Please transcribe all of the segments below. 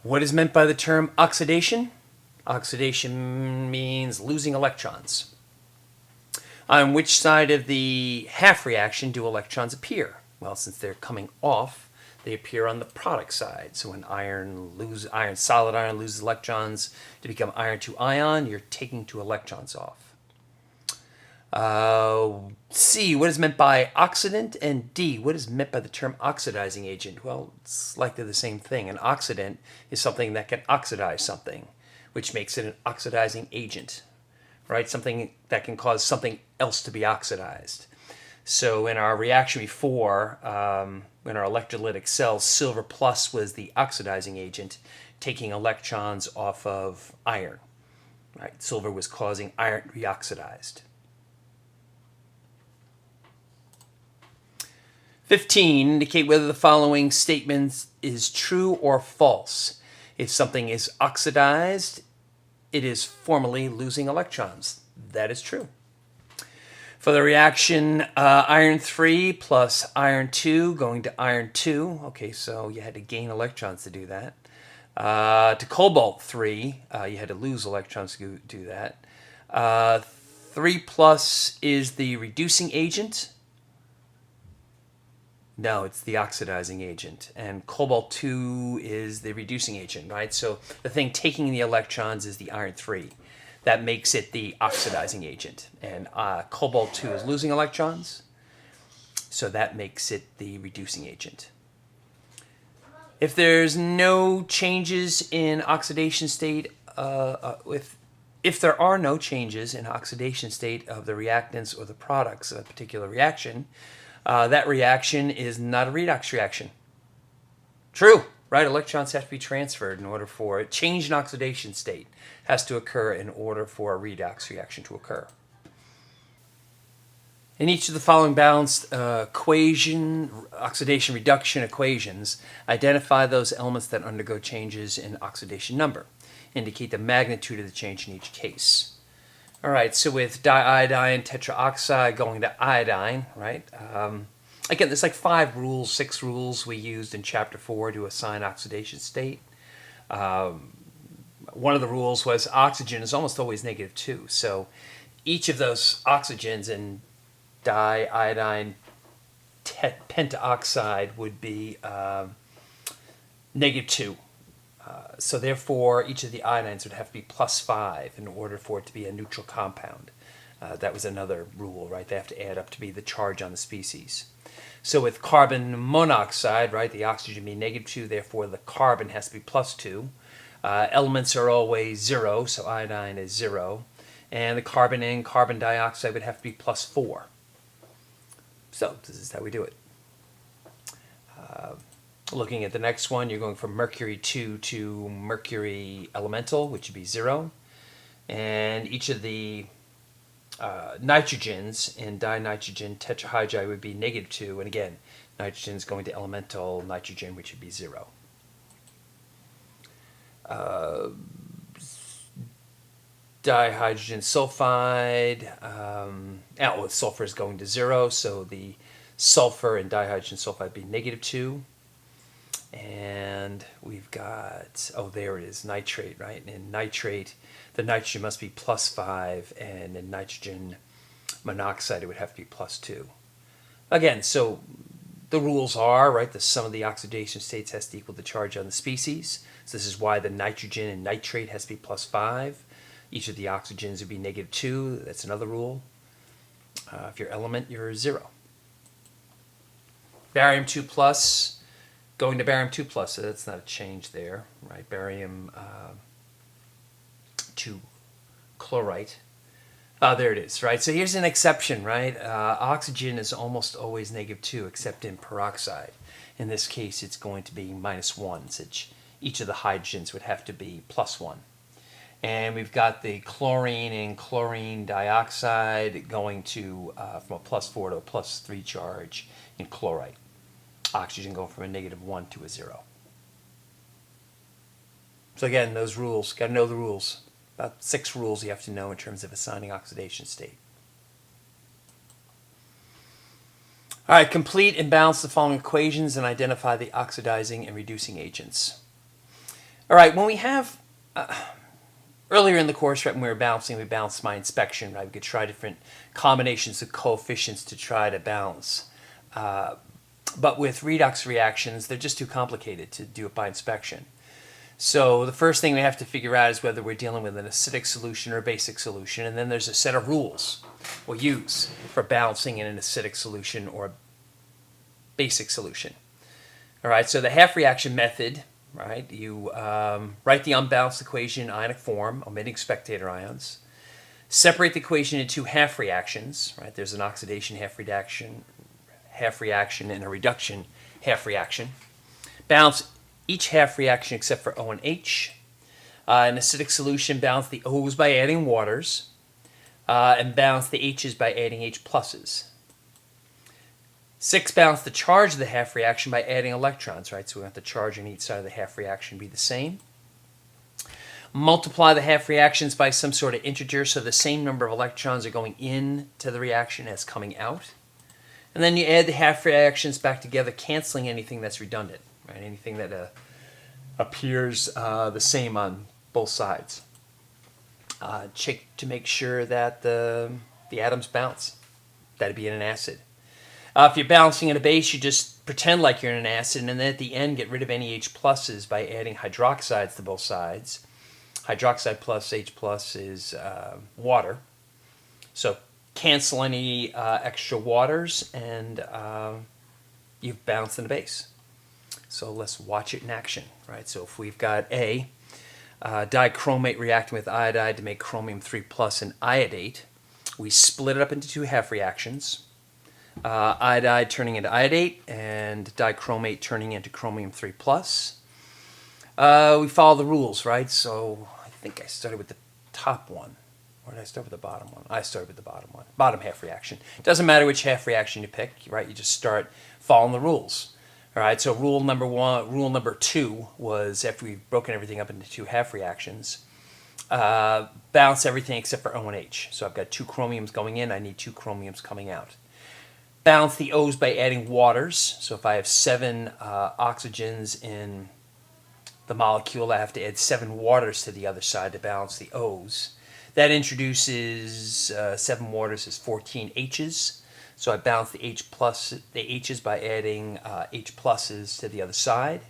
What is meant by the term oxidation? Oxidation means losing electrons. On which side of the half reaction do electrons appear? Well, since they're coming off, they appear on the product side. So when solid iron loses electrons to become iron 2 ion, you're taking 2 electrons off. C, what is meant by oxidant? And D, what is meant by the term oxidizing agent? Well, it's likely the same thing. An oxidant is something that can oxidize something, which makes it an oxidizing agent, right? Something that can cause something else to be oxidized. So in our reaction before, in our electrolytic cells, silver plus was the oxidizing agent, taking electrons off of iron. Right? Silver was causing iron to be oxidized. 15, indicate whether the following statement is true or false. If something is oxidized, it is formally losing electrons. That is true. For the reaction, iron 3 plus iron 2 going to iron 2. Okay, so you had to gain electrons to do that. To cobalt 3, you had to lose electrons to do that. 3 plus is the reducing agent. No, it's the oxidizing agent. And cobalt 2 is the reducing agent, right? So the thing taking the electrons is the iron 3. That makes it the oxidizing agent. And cobalt 2 is losing electrons. So that makes it the reducing agent. If there's no changes in oxidation state, if there are no changes in oxidation state of the reactants or the products of a particular reaction, that reaction is not a redox reaction. True, right? Electrons have to be transferred in order for a change in oxidation state has to occur in order for a redox reaction to occur. In each of the following balanced oxidation reduction equations, identify those elements that undergo changes in oxidation number. Indicate the magnitude of the change in each case. All right, so with diiodine tetraoxide going to iodine, right? Again, there's like 6 rules we used in chapter 4 to assign oxidation state. One of the rules was oxygen is almost always -2. So each of those oxygens in diiodine pentaoxide would be -2. So therefore, each of the iodines would have to be +5 in order for it to be a neutral compound. That was another rule, right? They have to add up to be the charge on the species. So with carbon monoxide, right, the oxygen being -2, therefore the carbon has to be +2. Elements are always 0, so iodine is 0. And the carbon in carbon dioxide would have to be +4. So this is how we do it. Looking at the next one, you're going from mercury 2 to mercury elemental, which would be 0. And each of the nitrogens in dinitrogen tetrahydride would be -2. And again, nitrogen is going to elemental nitrogen, which would be 0. Dihydrogen sulfide, sulfur is going to 0, so the sulfur in dihydrogen sulfide would be -2. And we've got, there it is, nitrate, right? And in nitrate, the nitrogen must be +5, and in nitrogen monoxide, it would have to be +2. Again, so the rules are, right, the sum of the oxidation states has to equal the charge on the species. So this is why the nitrogen in nitrate has to be +5. Each of the oxygens would be -2. That's another rule. If you're element, you're 0. Barium 2 plus. Going to barium 2 plus, so that's not a change there, right? Barium 2 chlorite. There it is, right? So here's an exception, right? Oxygen is almost always -2, except in peroxide. In this case, it's going to be -1, since each of the hydrogens would have to be +1. And we've got the chlorine and chlorine dioxide going to from a +4 to a +3 charge in chlorite. Oxygen going from a -1 to a 0. So again, those rules, got to know the rules. About 6 rules you have to know in terms of assigning oxidation state. All right, complete and balance the following equations and identify the oxidizing and reducing agents. All right, when we have earlier in the course, right, when we were balancing, we balanced my inspection, right? We could try different combinations of coefficients to try to balance. But with redox reactions, they're just too complicated to do it by inspection. So the first thing we have to figure out is whether we're dealing with an acidic solution or a basic solution, and then there's a set of rules we'll use for balancing in an acidic solution or a basic solution. All right, so the half reaction method, right? You write the unbalanced equation in ionic form, omitting spectator ions. Separate the equation into half reactions, right? There's an oxidation half reaction, and a reduction half reaction. Balance each half reaction except for O and H. An acidic solution, balance the O's by adding waters, and balance the H's by adding H pluses. 6, balance the charge of the half reaction by adding electrons, right? So we want the charge on each side of the half reaction to be the same. Multiply the half reactions by some sort of integer, so the same number of electrons are going into the reaction as coming out. And then you add the half reactions back together, canceling anything that's redundant, right? Anything that appears the same on both sides. Check to make sure that the atoms balance. That'd be in an acid. If you're balancing in a base, you just pretend like you're in an acid, and then at the end get rid of any H pluses by adding hydroxides to both sides. Hydroxide plus H plus is water. So cancel any extra waters, and you've balanced in a base. So let's watch it in action, right? So if we've got A, dichromate reacting with iodide to make chromium 3 plus and iodate, we split it up into two half reactions. Iodide turning into iodate and dichromate turning into chromium 3 plus. We follow the rules, right? So I think I started with the top one. Or did I start with the bottom one? I started with the bottom one. Bottom half reaction. It doesn't matter which half reaction you pick, right? You just start following the rules. All right, so rule number 2 was, after we've broken everything up into two half reactions, balance everything except for O and H. So I've got 2 chromiums going in, I need 2 chromiums coming out. Balance the O's by adding waters. So if I have 7 oxygens in the molecule, I have to add 7 waters to the other side to balance the O's. That introduces 7 waters is 14 H's. So I balance the H's by adding H pluses to the other side.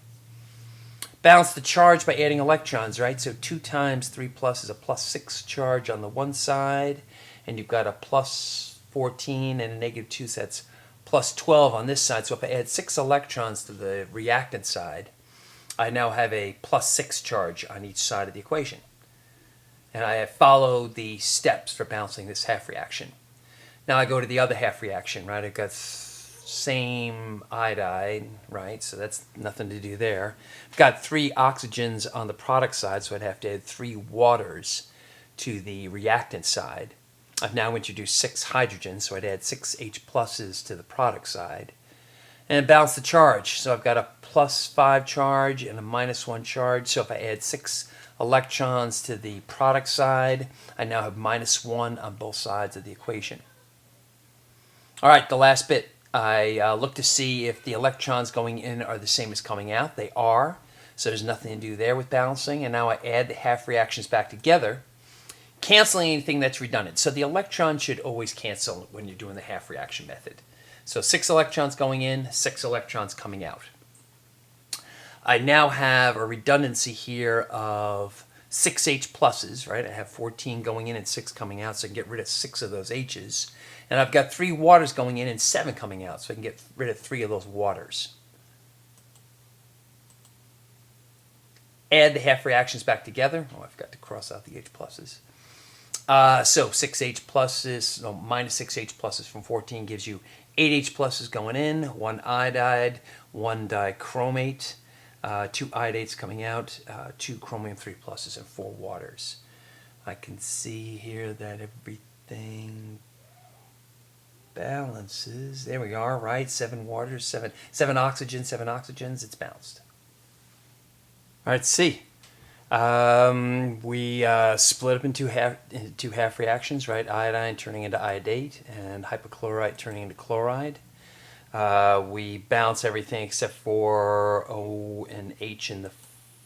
Balance the charge by adding electrons, right? So 2 times 3 plus is a plus 6 charge on the one side, and you've got a plus 14 and a negative 2, so that's plus 12 on this side. So if I add 6 electrons to the reactant side, I now have a plus 6 charge on each side of the equation. And I have followed the steps for balancing this half reaction. Now I go to the other half reaction, right? I've got same iodide, right? So that's nothing to do there. I've got 3 oxygens on the product side, so I'd have to add 3 waters to the reactant side. I've now introduced 6 hydrogens, so I'd add 6 H pluses to the product side. And balance the charge. So I've got a plus 5 charge and a minus 1 charge. So if I add 6 electrons to the product side, I now have minus 1 on both sides of the equation. All right, the last bit. I look to see if the electrons going in are the same as coming out. They are, so there's nothing to do there with balancing. And now I add the half reactions back together, canceling anything that's redundant. So the electron should always cancel when you're doing the half reaction method. So 6 electrons going in, 6 electrons coming out. I now have a redundancy here of 6 H pluses, right? I have 14 going in and 6 coming out, so I can get rid of 6 of those H's. And I've got 3 waters going in and 7 coming out, so I can get rid of 3 of those waters. Add the half reactions back together. Oh, I forgot to cross out the H pluses. So 6 H pluses, no, minus 6 H pluses from 14 gives you 8 H pluses going in, 1 iodide, 1 dichromate, 2 iodates coming out, 2 chromium 3 pluses, and 4 waters. I can see here that everything balances. There we are, right? 7 waters, 7 oxygens, it's balanced. All right, C. We split up into two half reactions, right? Iodine turning into iodate and hypochlorite turning into chloride. We balance everything except for O and H in the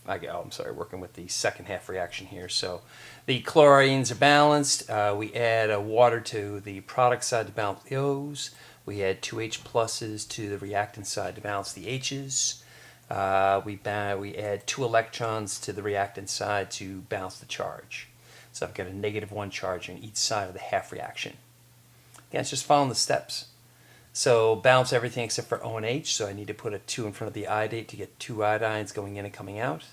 I'm sorry, working with the second half reaction here. So the chlorines are balanced. We add a water to the product side to balance the O's. We add two H pluses to the reactant side to balance the H's. We add two electrons to the reactant side to balance the charge. So I've got a -1 charge on each side of the half reaction. Again, it's just following the steps. So balance everything except for O and H, so I need to put a 2 in front of the iodate to get 2 iodines going in and coming out.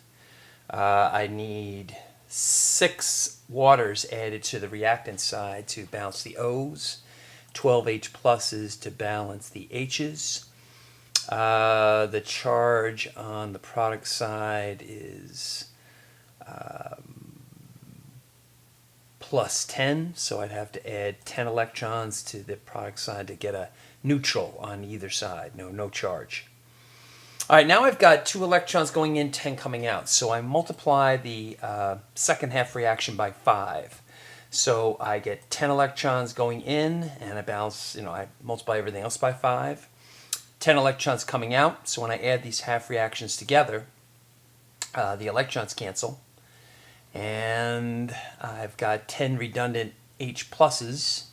I need 6 waters added to the reactant side to balance the O's, 12 H pluses to balance the H's. The charge on the product side is +10, so I'd have to add 10 electrons to the product side to get a neutral on either side, no charge. All right, now I've got 2 electrons going in, 10 coming out, so I multiply the second half reaction by 5. So I get 10 electrons going in, and I balance, I multiply everything else by 5. 10 electrons coming out, so when I add these half reactions together, the electrons cancel. And I've got 10 redundant H pluses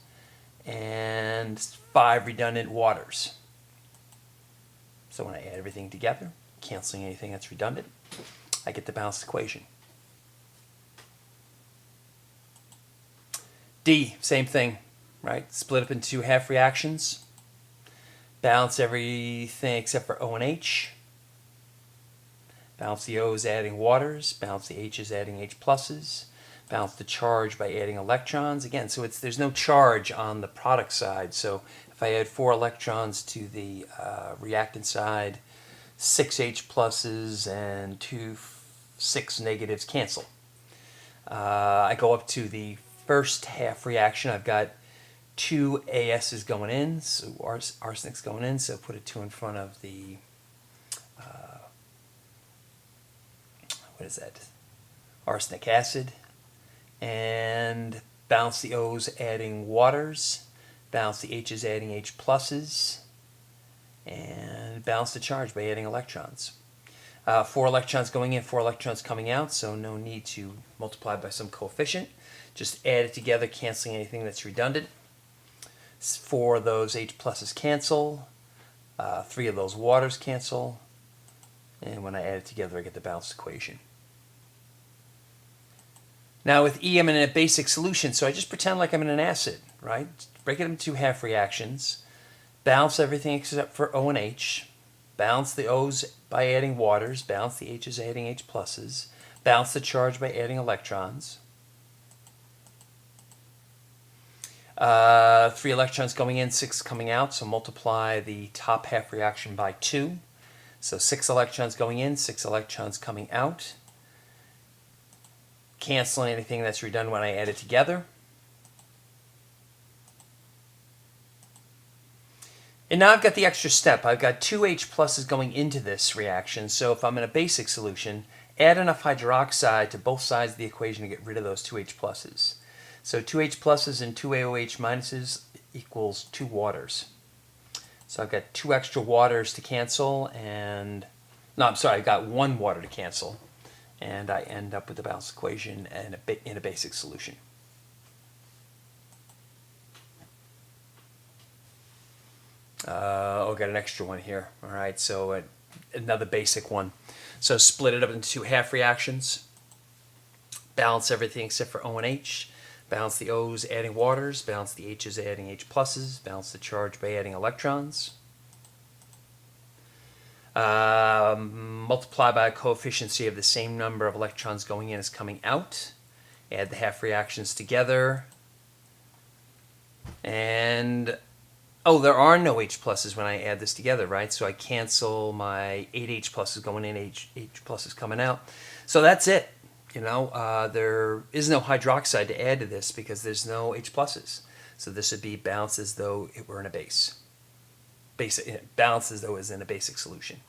and 5 redundant waters. So when I add everything together, canceling anything that's redundant, I get the balanced equation. D, same thing, right? Split up into 2 half reactions. Balance everything except for O and H. Balance the O's adding waters, balance the H's adding H pluses, balance the charge by adding electrons. Again, so there's no charge on the product side, so if I add 4 electrons to the reactant side, 6 H pluses and 6 negatives cancel. I go up to the first half reaction. I've got 2 AS's going in, so arsenic's going in, so put a 2 in front of the what is that? Arsenic acid. And balance the O's adding waters, balance the H's adding H pluses, and balance the charge by adding electrons. 4 electrons going in, 4 electrons coming out, so no need to multiply by some coefficient. Just add it together, canceling anything that's redundant. 4 of those H pluses cancel, 3 of those waters cancel, and when I add it together I get the balanced equation. Now with E I'm in a basic solution, so I just pretend like I'm in an acid, right? Break it into 2 half reactions, balance everything except for O and H, balance the O's by adding waters, balance the H's adding H pluses, balance the charge by adding electrons. 3 electrons going in, 6 coming out, so multiply the top half reaction by 2. So 6 electrons going in, 6 electrons coming out. Canceling anything that's redundant when I add it together. And now I've got the extra step. I've got 2 H pluses going into this reaction, so if I'm in a basic solution, add enough hydroxide to both sides of the equation to get rid of those 2 H pluses. So 2 H pluses and 2 AOH minuses equals 2 waters. So I've got 2 extra waters to cancel, and no, I'm sorry, I've got 1 water to cancel, and I end up with the balanced equation in a basic solution. I've got an extra one here. All right, so another basic one. So split it up into 2 half reactions. Balance everything except for O and H. Balance the O's adding waters, balance the H's adding H pluses, balance the charge by adding electrons. Multiply by a coefficient of the same number of electrons going in as coming out. Add the half reactions together. And, oh, there are no H pluses when I add this together, right? So I cancel my 8 H pluses going in, H pluses coming out. So that's it. There is no hydroxide to add to this because there's no H pluses. So this would be balanced as though it were in a base. Balanced as though it was in a basic solution.